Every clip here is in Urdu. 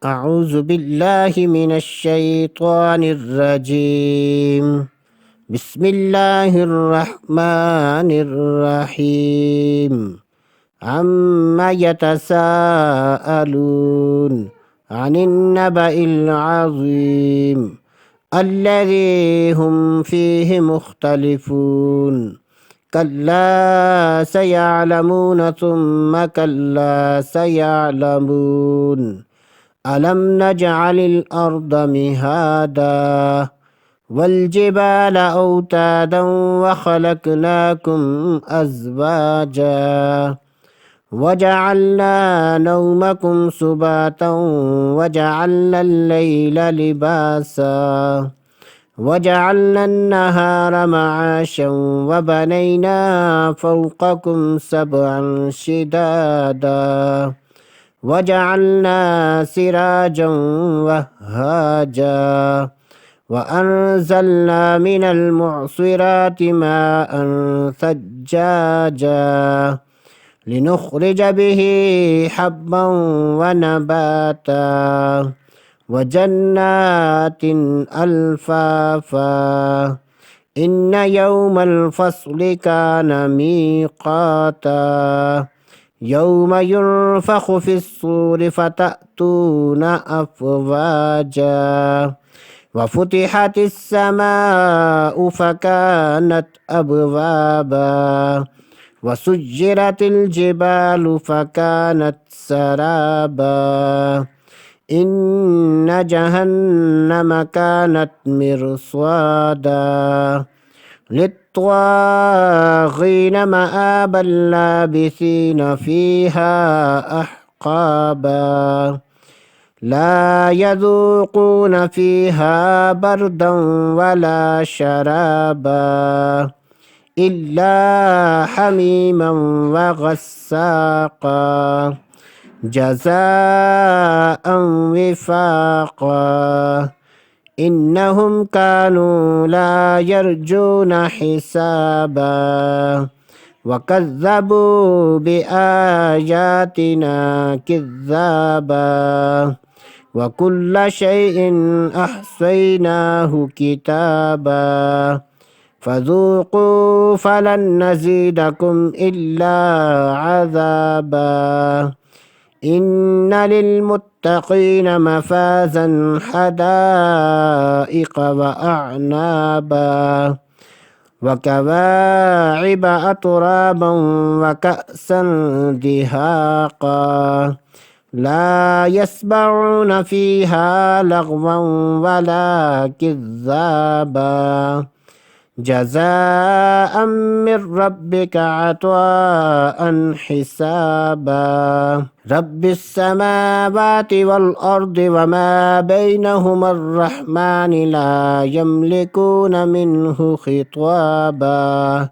أعوذ بالله من الشيطان الرجيم. بسم الله الرحمن الرحيم. عما يتساءلون عن النبأ العظيم الذي هم فيه مختلفون. كلا سيعلمون ثم كلا سيعلمون. ألم نجعل الأرض مهادا والجبال أوتادا وخلقناكم أزواجا وجعلنا نومكم سباتا وجعلنا الليل لباسا وجعلنا النهار معاشا وبنينا فوقكم سبعا شدادا وجعلنا سراجا وهاجا وأنزلنا من المعصرات ماء ثجاجا لنخرج به حبا ونباتا وجنات ألفافا. إن يوم الفصل كان ميقاتا يوم ينفخ في الصور فتأتون أفواجا وفتحت السماء فكانت أبوابا وسجرت الجبال فكانت سرابا إن جهنم كانت مرصادا للطاغين مآبا لابثين فيها أحقابا لا يذوقون فيها بردا ولا شرابا إلا حميما وغساقا جزاء وفاقا إنهم كانوا لا يرجون حسابا وكذبوا بآياتنا كذابا وكل شيء أحصيناه كتابا فذوقوا فلن نزيدكم إلا عذابا إن للمتقين مفازا حدائق وأعنابا وكواعب أترابا وكأسا دهاقا لا يسمعون فيها لغوا ولا كذابا جزاء من ربك عطاء حسابا رب السماوات والأرض وما بينهما الرحمن لا يملكون منه خطابا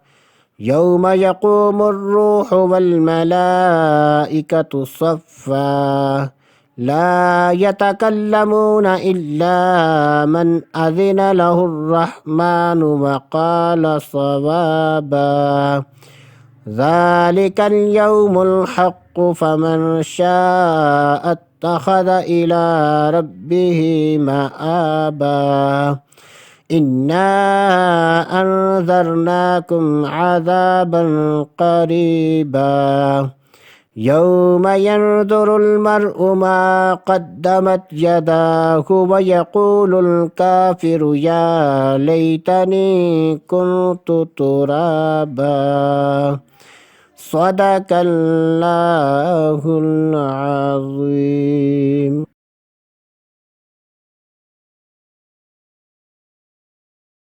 يوم يقوم الروح والملائكة صفا لا يتكلمون إلا من أذن له الرحمن وقال صوابا ذلك اليوم الحق فمن شاء اتخذ إلى ربه مآبا إنا أنذرناكم عذابا قريبا يوم ينظر المرء ما قدمت يداه ويقول الكافر يا ليتني كنت ترابا صدق الله العظيم.